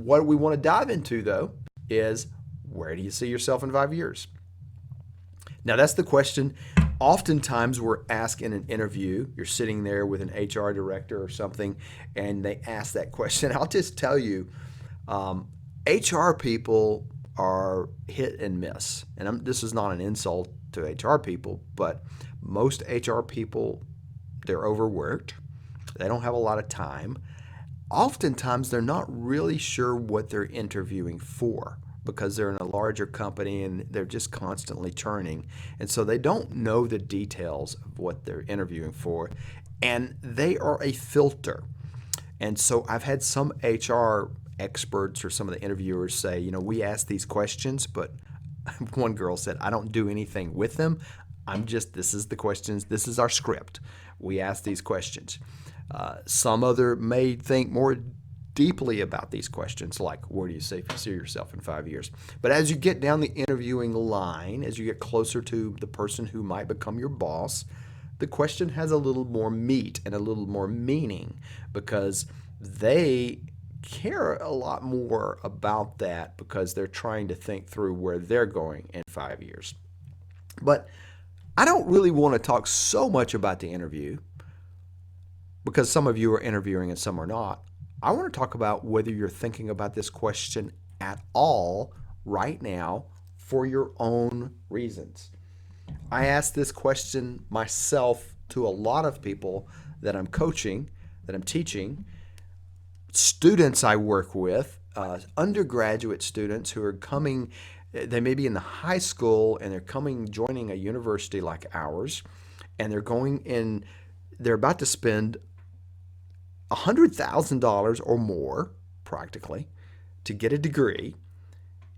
What we want to dive into, though, is where do you see yourself in 5 years? Now, that's the question. Oftentimes, we're asked in an interview, you're sitting there with an HR director or something, and they ask that question. I'll just tell you, HR people are hit and miss. And this is not an insult to HR people, but most HR people, they're overworked. They don't have a lot of time. Oftentimes, they're not really sure what they're interviewing for because they're in a larger company and they're just constantly churning. And so they don't know the details of what they're interviewing for. And they are a filter. And so I've had some HR experts or some of the interviewers say, we ask these questions, but one girl said, I don't do anything with them. This is the questions, this is our script. We ask these questions. Some other may think more deeply about these questions, like where do you see yourself in 5 years? But as you get down the interviewing line, as you get closer to the person who might become your boss, the question has a little more meat and a little more meaning because they care a lot more about that because they're trying to think through where they're going in 5 years. But I don't really want to talk so much about the interview because some of you are interviewing and some are not. I want to talk about whether you're thinking about this question at all right now for your own reasons. I ask this question myself to a lot of people that I'm coaching, that I'm teaching, students I work with, undergraduate students who are coming, they may be in the high school and they're joining a university like ours, and they're about to spend $100,000 or more, practically, to get a degree.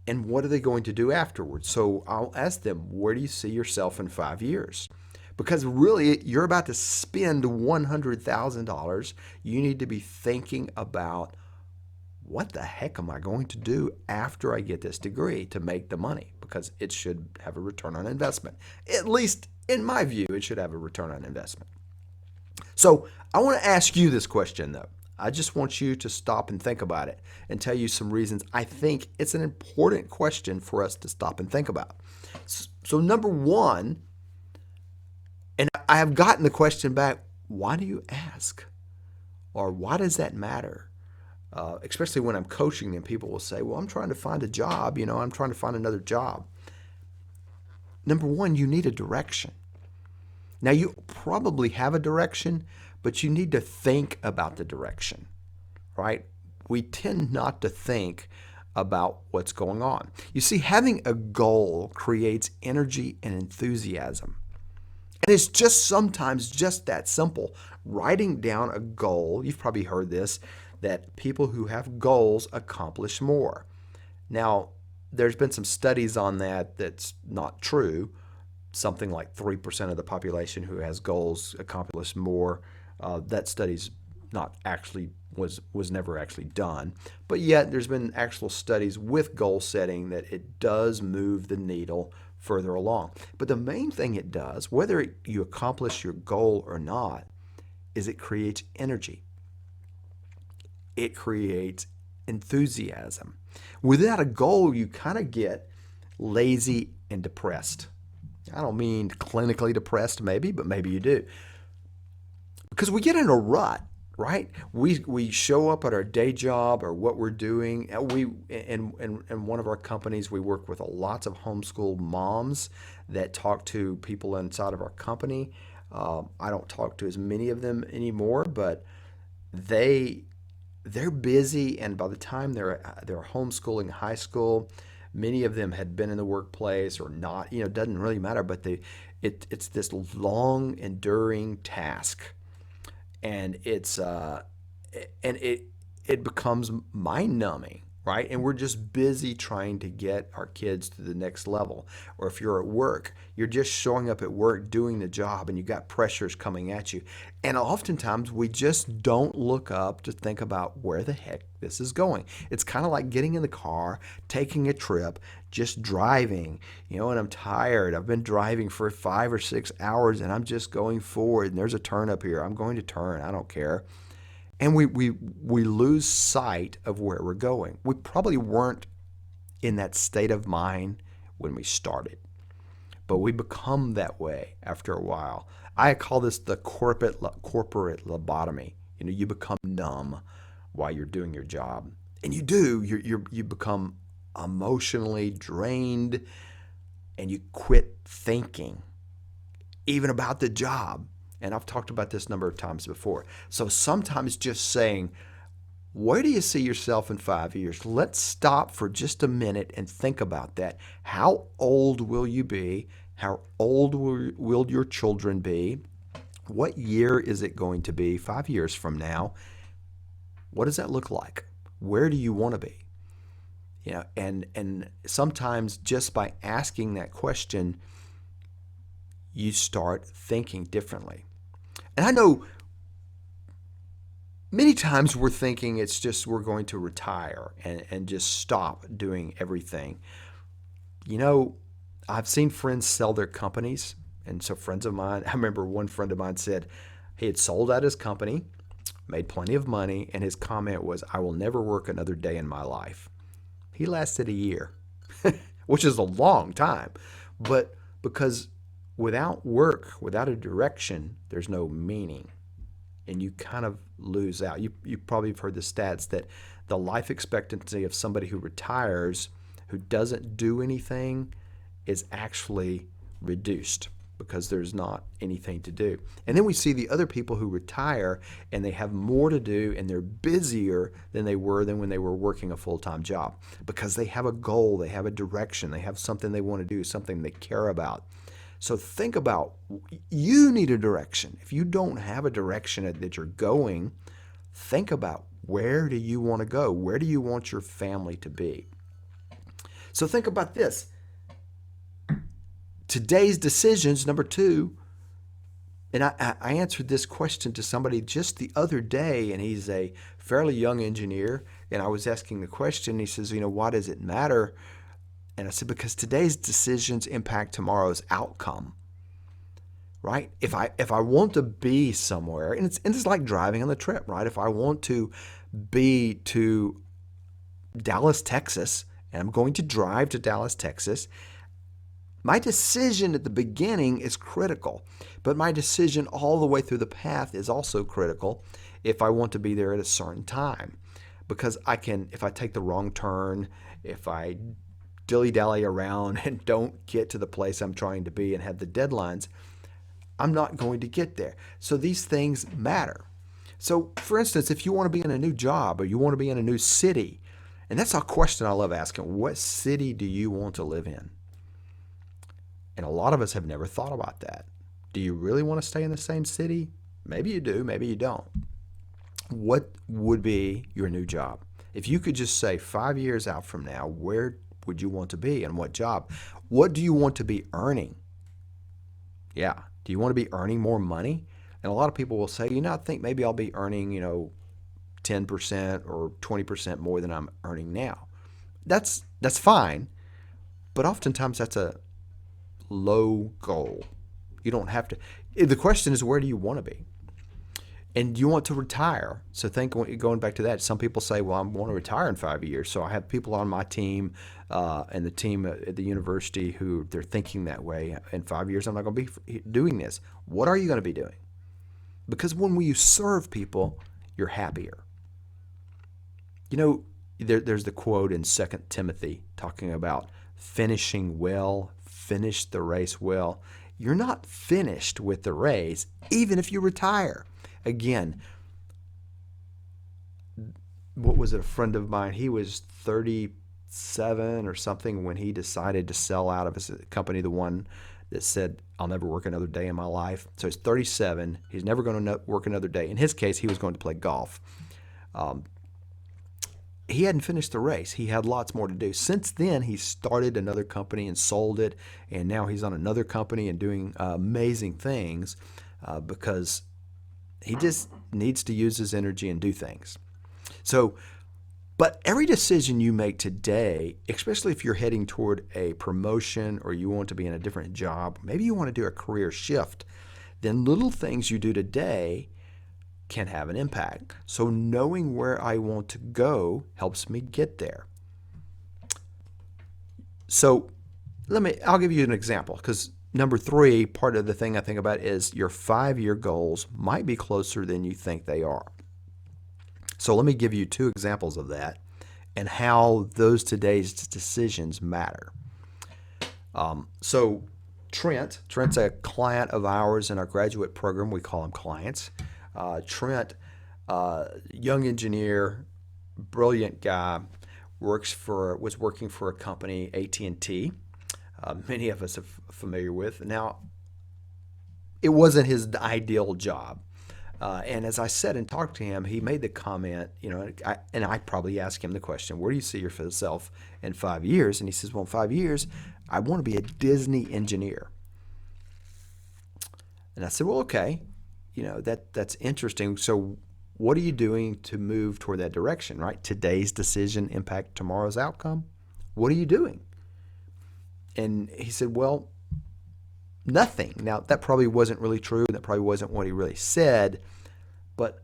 And what are they going to do afterwards? So I'll ask them, where do you see yourself in 5 years? Because really, you're about to spend $100,000. You need to be thinking about, what the heck am I going to do after I get this degree to make the money? Because it should have a return on investment. At least in my view, it should have a return on investment. So I want to ask you this question, though. I just want you to stop and think about it and tell you some reasons I think it's an important question for us to stop and think about. So number one, and I have gotten the question back, why do you ask? Or why does that matter? Especially when I'm coaching them, people will say, well, I'm trying to find a job. I'm trying to find another job. Number one, you need a direction. Now, you probably have a direction, but you need to think about the direction, right? We tend not to think about what's going on. You see, having a goal creates energy and enthusiasm. And it's just sometimes just that simple. Writing down a goal, you've probably heard this, that people who have goals accomplish more. Now, there's been some studies on that's not true. Something like 3% of the population who has goals accomplish more. That study's not actually was never actually done. But yet there's been actual studies with goal setting that it does move the needle further along. But the main thing it does, whether you accomplish your goal or not, is it creates energy. It creates enthusiasm. Without a goal, you kind of get lazy and depressed. I don't mean clinically depressed maybe, but maybe you do. Because we get in a rut, right? We show up at our day job or what we're doing. In one of our companies, we work with lots of homeschool moms that talk to people inside of our company. I don't talk to as many of them anymore, but they're busy, and by the time they're homeschooling high school, many of them had been in the workplace or not. It doesn't really matter, but it's this long, enduring task, and it becomes mind-numbing, right? And we're just busy trying to get our kids to the next level. Or if you're at work, you're just showing up at work, doing the job, and you got pressures coming at you. And oftentimes we just don't look up to think about where the heck this is going. It's kind of like getting in the car, taking a trip, just driving, and I'm tired. I've been driving for 5 or 6 hours and I'm just going forward, and there's a turn up here. I'm going to turn. I don't care. And we lose sight of where we're going. We probably weren't in that state of mind when we started, but we become that way after a while. I call this the corporate lobotomy. You become numb while you're doing your job, and you become emotionally drained, and you quit thinking even about the job. And I've talked about this a number of times before. So sometimes just saying, where do you see yourself in 5 years? Let's stop for just a minute and think about that. How old will you be? How old will your children be? What year is it going to be 5 years from now? What does that look like? Where do you want to be? And sometimes just by asking that question, you start thinking differently. And I know many times we're thinking it's just we're going to retire and just stop doing everything. I've seen friends sell their companies. And so friends of mine, I remember one friend of mine said he had sold out his company, made plenty of money, and his comment was, "I will never work another day in my life." He lasted a year, which is a long time. But because without work, without a direction, there's no meaning. And you kind of lose out. You probably have heard the stats that the life expectancy of somebody who retires, who doesn't do anything, is actually reduced because there's not anything to do. And then we see the other people who retire and they have more to do and they're busier than they were when they were working a full-time job because they have a goal, they have a direction, they have something they want to do, something they care about. So think about, you need a direction. If you don't have a direction that you're going, think about, where do you want to go? Where do you want your family to be? So think about this. Today's decisions, number 2, and I answered this question to somebody just the other day, and he's a fairly young engineer, and I was asking the question, he says, why does it matter? And I said, because today's decisions impact tomorrow's outcome, right? If I want to be somewhere, and it's like driving on the trip, right? If I want to be to Dallas, Texas, and I'm going to drive to Dallas, Texas, my decision at the beginning is critical, but my decision all the way through the path is also critical if I want to be there at a certain time. Because if I take the wrong turn, if I dilly-dally around and don't get to the place I'm trying to be and have the deadlines, I'm not going to get there. So these things matter. So for instance, if you want to be in a new job or you want to be in a new city, and that's a question I love asking, what city do you want to live in? And a lot of us have never thought about that. Do you really want to stay in the same city? Maybe you do, maybe you don't. What would be your new job? If you could just say 5 years out from now, where would you want to be and what job? What do you want to be earning? Yeah. Do you want to be earning more money? And a lot of people will say, I think maybe I'll be earning, 10% or 20% more than I'm earning now. That's fine. But oftentimes that's a low goal. You don't have to. The question is, where do you want to be? And you want to retire. So going back to that, some people say, well, I want to retire in 5 years. So I have people on my team and the team at the university who they're thinking that way. In 5 years, I'm not going to be doing this. What are you going to be doing? Because when you serve people, you're happier. There's the quote in 2 Timothy talking about finishing well, finish the race well. You're not finished with the race, even if you retire. Again, what was it? A friend of mine, he was 37 or something when he decided to sell out of his company, the one that said, I'll never work another day in my life. So he's 37. He's never going to work another day. In his case, he was going to play golf. He hadn't finished the race. He had lots more to do. Since then, he started another company and sold it, and now he's on another company and doing amazing things because he just needs to use his energy and do things. So, but every decision you make today, especially if you're heading toward a promotion or you want to be in a different job, maybe you want to do a career shift, then little things you do today can have an impact. So knowing where I want to go helps me get there. So I'll give you an example, because number 3, part of the thing I think about is your 5-year goals might be closer than you think they are. So let me give you 2 examples of that and how those today's decisions matter. So Trent's a client of ours in our graduate program. We call them clients. Trent, young engineer, brilliant guy, was working for a company, AT&T. Many of us are familiar with. Now, it wasn't his ideal job. And as I said and talked to him, he made the comment, and I probably asked him the question, where do you see yourself in 5 years? And he says, well, in 5 years, I want to be a Disney engineer. And I said, well, okay, that's interesting. So what are you doing to move toward that direction, right? Today's decision impact tomorrow's outcome. What are you doing? And he said, well, nothing. Now, that probably wasn't really true. That probably wasn't what he really said. But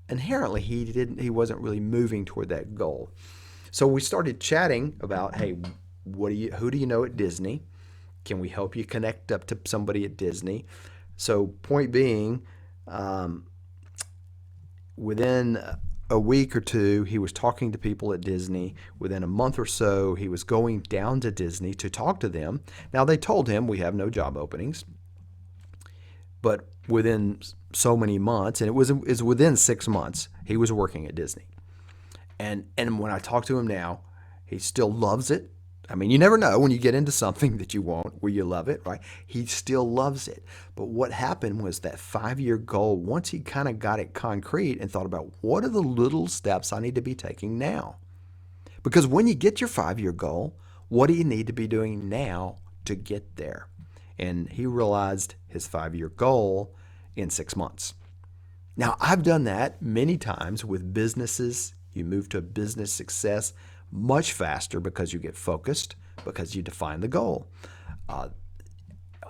inherently, he wasn't really moving toward that goal. So we started chatting about, hey, who do you know at Disney? Can we help you connect up to somebody at Disney? So point being, within a week or 2, he was talking to people at Disney. Within a month or so, he was going down to Disney to talk to them. Now, they told him, we have no job openings. But within so many months, and it was within 6 months, he was working at Disney. And when I talk to him now, he still loves it. I mean, you never know when you get into something that you want, where you love it, right? He still loves it. But what happened was that 5-year goal, once he kind of got it concrete and thought about what are the little steps I need to be taking now? Because when you get your 5-year goal, what do you need to be doing now to get there? And he realized his 5-year goal in 6 months. Now, I've done that many times with businesses. You move to business success much faster because you get focused, because you define the goal.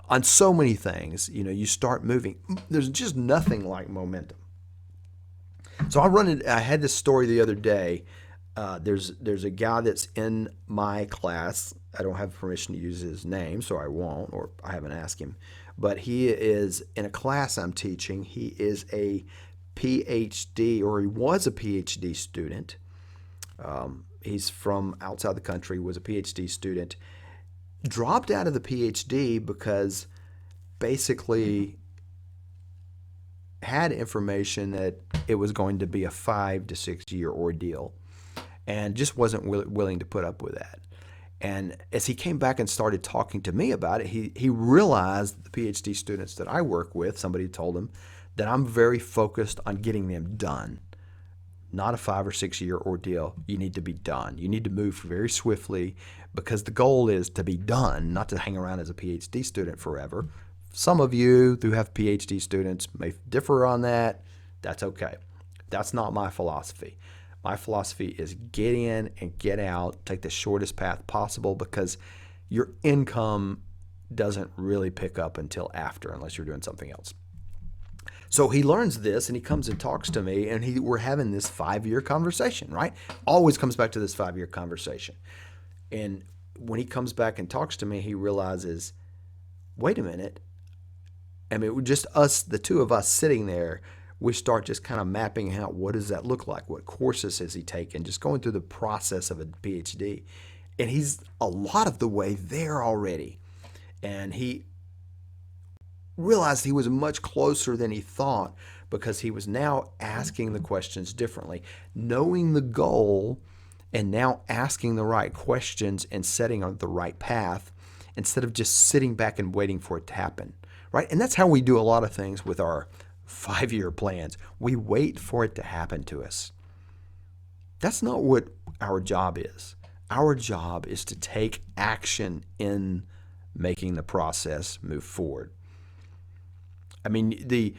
On so many things, you start moving. There's just nothing like momentum. So I had this story the other day. There's a guy that's in my class. I don't have permission to use his name, so I won't, or I haven't asked him. But he is in a class I'm teaching. He is a PhD, or he was a PhD student. He's from outside the country, was a PhD student, dropped out of the PhD because basically had information that it was going to be a 5 to 6 year ordeal and just wasn't willing to put up with that. And as he came back and started talking to me about it, he realized the PhD students that I work with, somebody told him that I'm very focused on getting them done. Not a 5 or 6 year ordeal. You need to be done. You need to move very swiftly because the goal is to be done, not to hang around as a PhD student forever. Some of you who have PhD students may differ on that. That's okay. That's not my philosophy. My philosophy is get in and get out, take the shortest path possible, because your income doesn't really pick up until after, unless you're doing something else. So he learns this and he comes and talks to me, and we're having this 5-year conversation, right? Always comes back to this 5-year conversation. And when he comes back and talks to me, he realizes, wait a minute. I mean, just us, the two of us sitting there, we start just kind of mapping out what does that look like? What courses has he taken? Just going through the process of a PhD. And he's a lot of the way there already. And he realized he was much closer than he thought because he was now asking the questions differently, knowing the goal and now asking the right questions and setting on the right path instead of just sitting back and waiting for it to happen, right? And that's how we do a lot of things with our 5-year plans. We wait for it to happen to us. That's not what our job is. Our job is to take action in making the process move forward. I mean,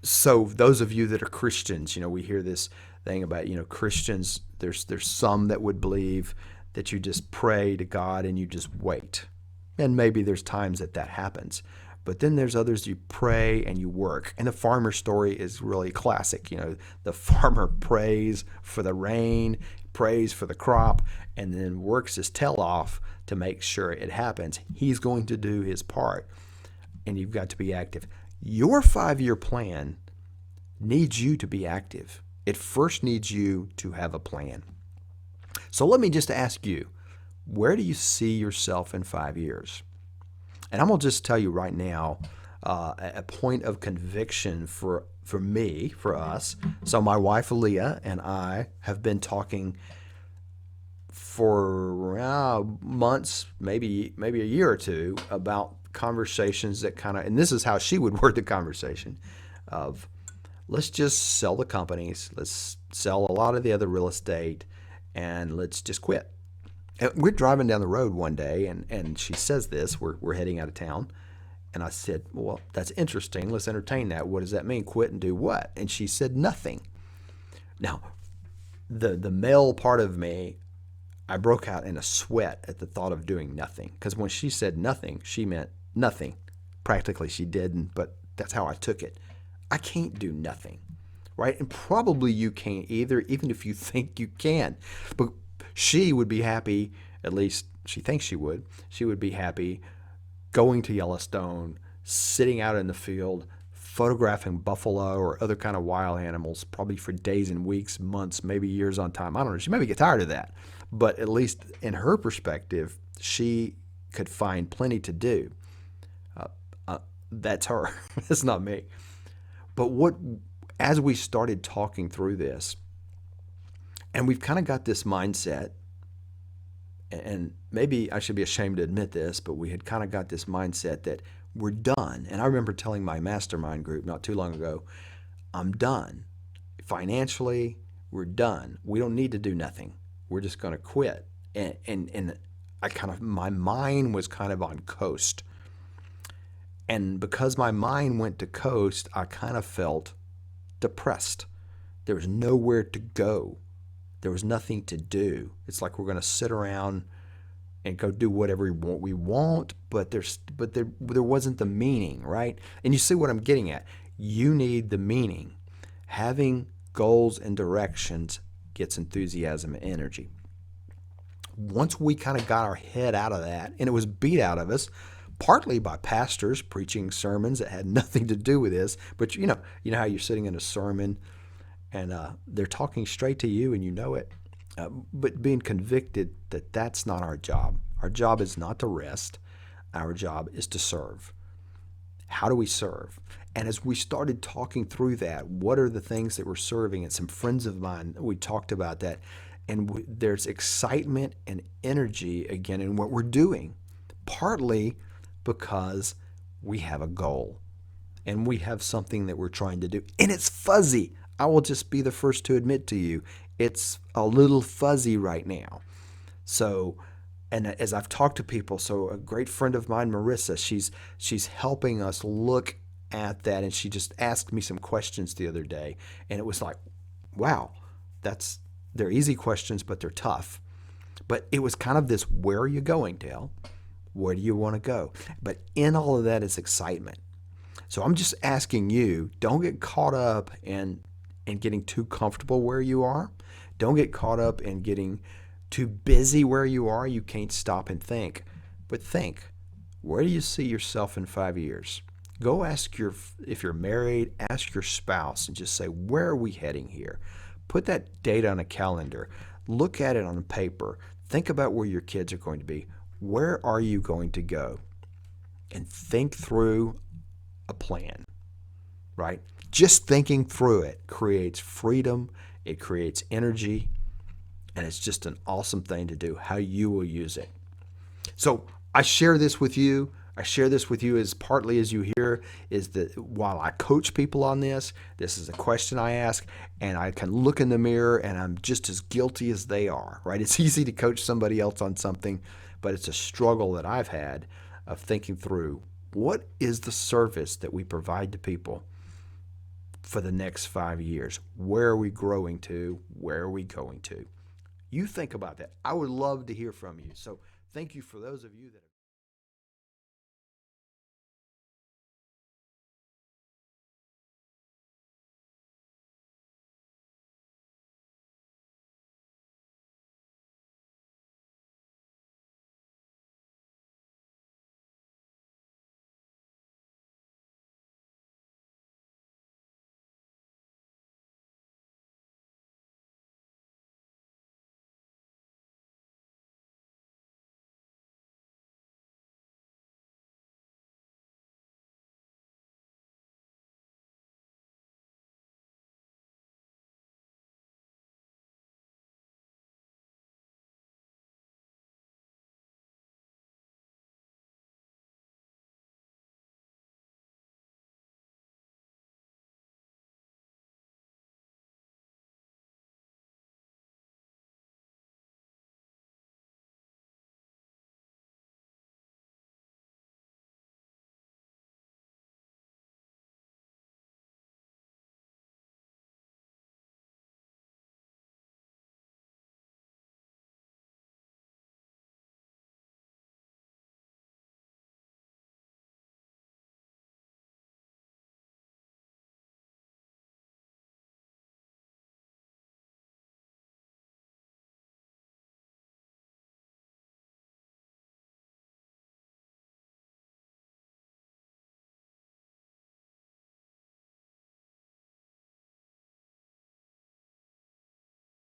so those of you that are Christians, we hear this thing about, Christians, there's some that would believe that you just pray to God and you just wait. And maybe there's times that happens. But then there's others you pray and you work. And the farmer story is really classic. The farmer prays for the rain, prays for the crop, and then works his tail off to make sure it happens. He's going to do his part, and you've got to be active. Your 5-year plan needs you to be active. It first needs you to have a plan. So let me just ask you, where do you see yourself in 5 years? And I'm going to just tell you right now, a point of conviction for me, for us. So my wife, Leah, and I have been talking for months, maybe a year or two, about conversations that and this is how she would word the conversation of, let's just sell the companies, let's sell a lot of the other real estate, and let's just quit. And we're driving down the road one day, and she says this, we're heading out of town. And I said, well, that's interesting. Let's entertain that. What does that mean? Quit and do what? And she said, nothing. Now, the male part of me, I broke out in a sweat at the thought of doing nothing. Because when she said nothing, she meant nothing. Practically, she didn't, but that's how I took it. I can't do nothing, right? And probably you can't either, even if you think you can. But she would be happy, at least she thinks she would be happy going to Yellowstone, sitting out in the field, photographing buffalo or other kind of wild animals, probably for days and weeks, months, maybe years on time. I don't know. She maybe get tired of that. But at least in her perspective, she could find plenty to do. That's her. That's not me. But as we started talking through this, and we've kind of got this mindset, and maybe I should be ashamed to admit this, but we had kind of got this mindset that we're done. And I remember telling my mastermind group not too long ago, I'm done. Financially, we're done. We don't need to do nothing. We're just going to quit. And my mind was kind of on coast. And because my mind went to coast, I kind of felt depressed. There was nowhere to go. There was nothing to do. It's like we're going to sit around and go do whatever we want, but there wasn't the meaning, right? And you see what I'm getting at. You need the meaning. Having goals and directions gets enthusiasm and energy. Once we kind of got our head out of that, and it was beat out of us, partly by pastors preaching sermons that had nothing to do with this, but you know how you're sitting in a sermon and they're talking straight to you and you know it, but being convicted that that's not our job. Our job is not to rest. Our job is to serve. How do we serve? And as we started talking through that, what are the things that we're serving? And some friends of mine, we talked about that. And there's excitement and energy again in what we're doing, partly because we have a goal and we have something that we're trying to do. And it's fuzzy. I will just be the first to admit to you, it's a little fuzzy right now. So, and as I've talked to people, so a great friend of mine, Marissa, she's helping us look at that. And she just asked me some questions the other day. And it was like, wow, they're easy questions, but they're tough. But it was kind of this, where are you going, Dale? Where do you want to go? But in all of that is excitement. So I'm just asking you, don't get caught up in getting too comfortable where you are. Don't get caught up in getting too busy where you are. You can't stop and think. But think, where do you see yourself in 5 years? Go ask if you're married, ask your spouse and just say, where are we heading here? Put that date on a calendar. Look at it on paper. Think about where your kids are going to be. Where are you going to go? And think through a plan, right? Just thinking through it creates freedom. It creates energy. And it's just an awesome thing to do, how you will use it. So I share this with you. I share this with you as partly as you hear is that while I coach people on this is a question I ask, and I can look in the mirror and I'm just as guilty as they are, right? It's easy to coach somebody else on something, but it's a struggle that I've had of thinking through what is the service that we provide to people for the next 5 years? Where are we growing to? Where are we going to? You think about that. I would love to hear from you. So thank you for those of you that have